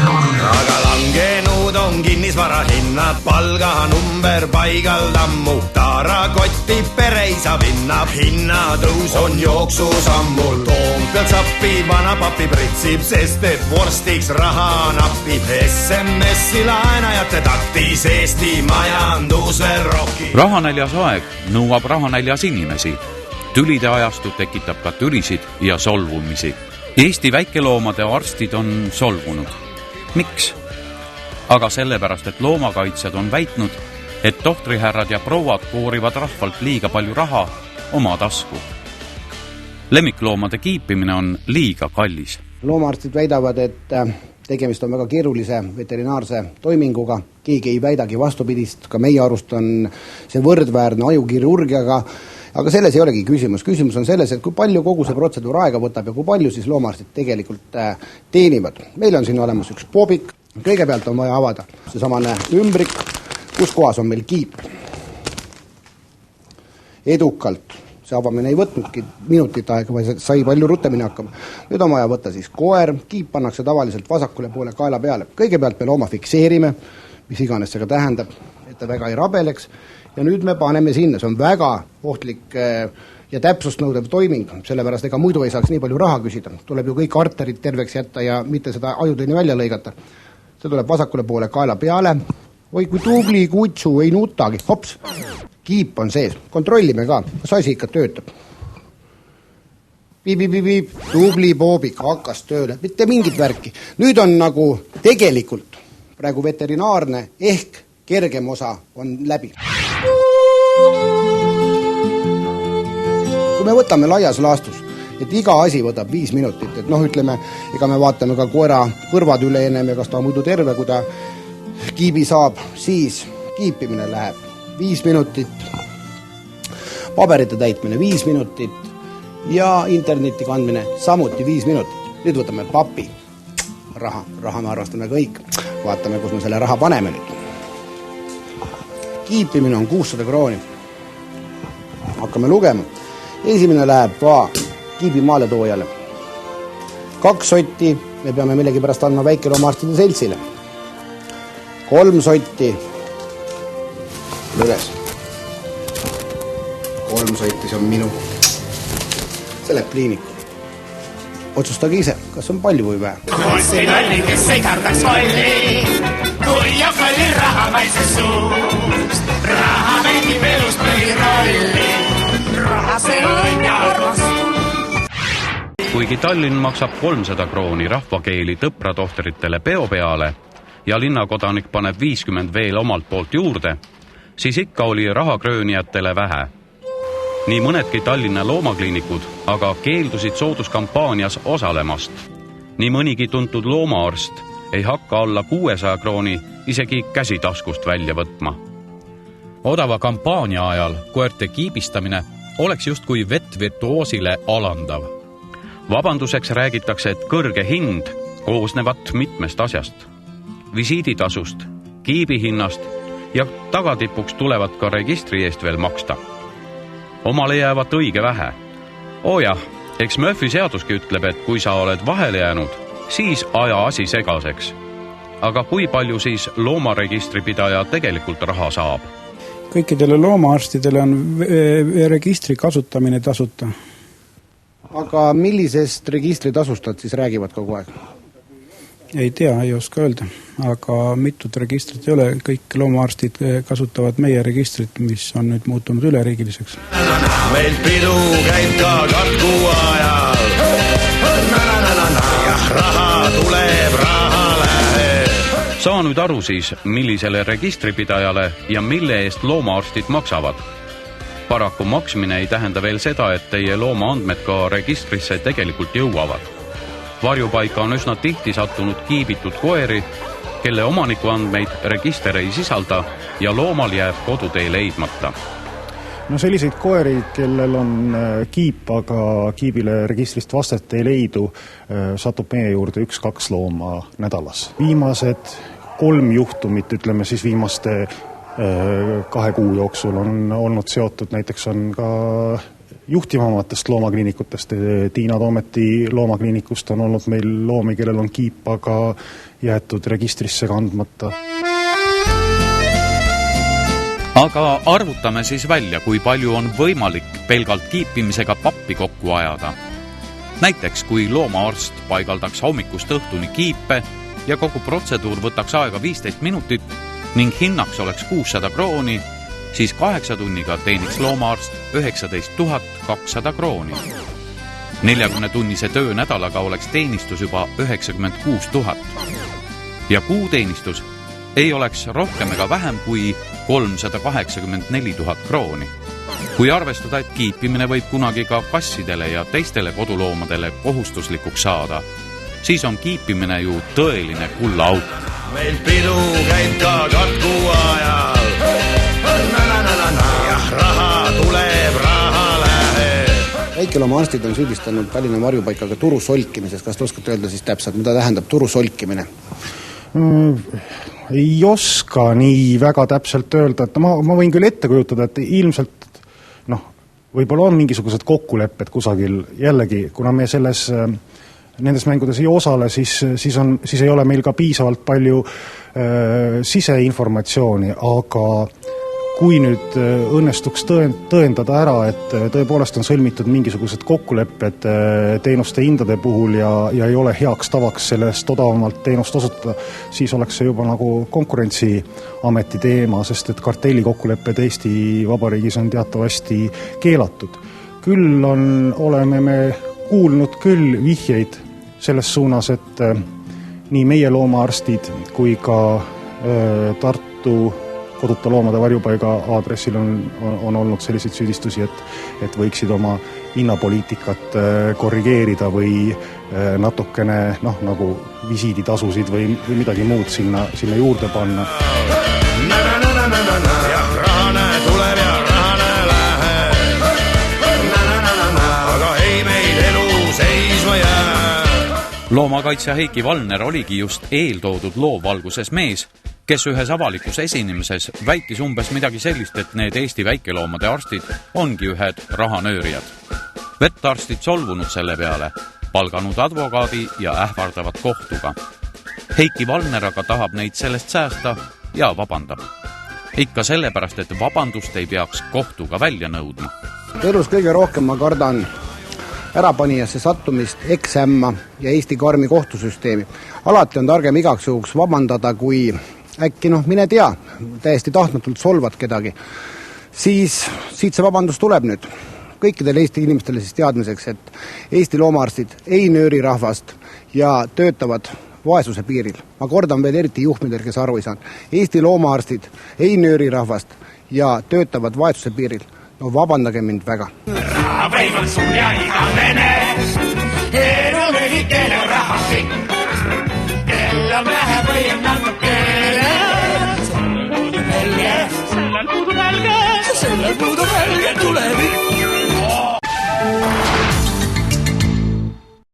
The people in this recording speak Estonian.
Aga langenud on kinnisvara hinnad, palganumber paigal tammu, taarakotti pereisa vinnab, hinnatõus on jooksusammul. Toompealt sappi vanapapi pritsib, sest et vorstiks raha napib. SMS-i laenajate taktis Eesti majandus veel rohki. Rahanäljas aeg nõuab rahanäljas inimesi. Tülide ajastu tekitab ka tülisid ja solvumisi. Eesti väikeloomade arstid on solvunud. Miks? Aga sellepärast, et loomakaitsjad on väitnud, et tohtrihärrad ja prouad koorivad rahvalt liiga palju raha oma tasku. Lemmikloomade kiipimine on liiga kallis. Loomaarstid väidavad, et tegemist on väga keerulise veterinaarse toiminguga. Keegi ei väidagi vastupidist, ka meie arust on see võrdväärne ajukirurgiaga. Aga selles ei olegi küsimus. Küsimus on selles, et kui palju kogu see protseduur aega võtab ja kui palju siis loomaarstid tegelikult teenivad. Meil on siin olemas üks poobik. Kõigepealt on vaja avada see samane ümbrik, kus kohas on meil kiip. Edukalt. See avamine ei võtnudki minutit aega, vaid sai palju rutemini hakkama. Nüüd on vaja võtta siis koer. Kiip pannakse tavaliselt vasakule poole kaela peale. Kõigepealt me looma fikseerime, mis iganes see ka tähendab, et ta väga ei rabeleks. Ja nüüd me paneme sinna, see on väga ohtlik ja täpsust nõudev toiming, sellepärast ega muidu ei saaks nii palju raha küsida. Tuleb ju kõik arterid terveks jätta ja mitte seda ajutõni välja lõigata. See tuleb vasakule poole kaela peale. Oi, kui tubli kutsu, ei nutagi. Hops, kiip on sees. Kontrollime ka, kas asi ikka töötab. Piip, tubli poobik hakkas tööle. Mitte mingit värki. Nüüd on nagu tegelikult praegu veterinaarne ehk kergem osa on läbi. Kui me võtame laias laastus, et iga asi võtab 5 minutit, et ütleme, ega me vaatame ka koera kõrvad üle ennem ja kas ta on muidu terve, kui ta kiibi saab, siis kiipimine läheb 5 minutit, paberite täitmine 5 minutit ja interneti kandmine samuti 5 minutit. Nüüd võtame papi, raha me arvestame kõik, vaatame, kus me selle raha paneme nüüd. Kiipimine on 600 krooni. Hakkame lugema. Esimene läheb kiibi maaletoojale. 2 sotti me peame millegi pärast andma väikeloomaarstide seltsile. 3 sotti üles. 3 sotti, see on minu. See läheb kliiniku. Otsustage ise, kas on palju või vähe. Kui nalli, kes ei kardaks kolli, kui ja kolli raha maise suust. Raha mängib elus põhirolli, raha see on ja armastus. Kuigi Tallinn maksab 300 krooni rahvakeeli tõpratohteritele peo peale ja linnakodanik paneb 50 veel omalt poolt juurde, siis ikka oli rahakröönijatele vähe. Nii mõnedki Tallinna loomakliinikud aga keeldusid sooduskampaanias osalemast. Nii mõnigi tuntud loomaarst ei hakka alla 600 krooni isegi käsitaskust välja võtma. Odava kampaania ajal koerte kiibistamine oleks justkui vettvirtuoosile alandav. Vabanduseks räägitakse, et kõrge hind koosnevat mitmest asjast. Visiiditasust, kiibihinnast ja tagatipuks tulevad ka registri eest veel maksta. Omale jäävat õige vähe. Jah, eks Murphy seaduski ütleb, et kui sa oled vahele jäänud, siis aja asi segaseks. Aga kui palju siis loomaregistripidaja tegelikult raha saab? Kõikidele loomaarstidele on registri kasutamine tasuta. Aga millisest registri tasustad siis räägivad kogu aeg? Ei tea, ei oska öelda, aga mitut registrit ei ole, kõik loomaarstid kasutavad meie registrit, mis on nüüd muutunud üleriigiliseks. Meil pidu käib ka katku ajal, raha tuleb, raha läheb. Saa nüüd aru siis, millisele registripidajale ja mille eest loomaarstid maksavad. Paraku maksmine ei tähenda veel seda, et teie loomaandmed ka registrisse tegelikult jõuavad. Varjupaika on üsna tihti sattunud kiibitud koeri, kelle omaniku andmeid register ei sisalda ja loomal jääb kodutee leidmata. No selliseid koeri, kellel on kiip, aga kiibile registrist vastet ei leidu, satub meie juurde 1-2 looma nädalas. Viimased 3 juhtumit, ütleme siis viimaste 2 kuu jooksul on olnud seotud, näiteks on ka juhtivamatest loomakliinikutest. Tiina Toometi loomakliinikust on olnud meil loomi, kellel on kiip, aga jäetud registrisse kandmata. Aga arvutame siis välja, kui palju on võimalik pelgalt kiipimisega pappi kokku ajada. Näiteks, kui loomaarst paigaldaks hommikust õhtuni kiipe ja kogu protseduur võtaks aega 15 minutit ning hinnaks oleks 600 krooni, siis 8 tunniga teeniks loomaarst 19 200 krooni. 40-tunnise töönädalaga oleks teenistus juba 96 000 ja kuuteenistus ei oleks rohkem ega vähem kui 384 000 krooni. Kui arvestada, et kiipimine võib kunagi ka kassidele ja teistele koduloomadele kohustuslikuks saada, siis on kiipimine ju tõeline kullaauk. Meil pidu käib ka katku ajal. Ja raha tuleb, raha läheb. Väikeloomaarstid on süüdistanud Tallinna varjupaikaga turu solkimises. Kas te oskate öelda siis täpselt, mida tähendab turu solkimine? Ei oska nii väga täpselt öelda, et ma võin küll ette kujutada, et ilmselt võib-olla on mingisugused kokkulepped kusagil jällegi, kuna me nendes mängudes ei osale, siis ei ole meil ka piisavalt palju siseinformatsiooni, aga kui nüüd õnnestuks tõendada ära, et tõepoolest on sõlmitud mingisugused kokkulepped teenuste hindade puhul ja ei ole heaks tavaks sellest odavamalt teenust osutada, siis oleks see juba nagu konkurentsiameti teema, sest et kartelli kokkulepped Eesti Vabariigis on teatavasti keelatud. Küll oleme me kuulnud küll vihjeid selles suunas, et nii meie loomaarstid kui ka Tartu koduta loomade varjupaiga aadressil on olnud selliseid süüdistusi, et võiksid oma hinnapoliitikat korrigeerida või natukene nagu visiiditasusid või midagi muud sinna juurde panna. Ja rahane tuleb ja rahane läheb. Aga ei meil elu seisma jää. Loomakaitsja Heiki Valner oligi just eeltoodud loovvalguses mees, kes ühes avalikus esinemises väitis umbes midagi sellist, et need Eesti väikeloomade arstid ongi ühed rahanöörijad. Vettarstid solvunud selle peale, palganud advokaadi ja ähvardavad kohtuga. Heiki Valner aga tahab neid sellest säästa ja vabandab. Ikka sellepärast, et vabandust ei peaks kohtuga välja nõudma. Elus kõige rohkem ma kardan ärapanijasse sattumist, eksämma ja Eesti karmi kohtusüsteemi. Alati on targem igaks juhuks vabandada, kui äkki mine tea, täiesti tahtmatult solvad kedagi, siis siit see vabandus tuleb nüüd. Kõikidele Eesti inimestele siis teadmiseks, et Eesti loomaarstid ei nööri rahvast ja töötavad vaesuse piiril. Ma kordan veel eriti juhmidel, kes aru ei saanud. Eesti loomaarstid ei nööri rahvast ja töötavad vaesuse piiril. No vabandage mind väga. Rahapäiv on sul ja igavene, elu mehikene rahastik. Kella vähe või on natukene, sellel puudub helge, sellel puudub helge tulevi.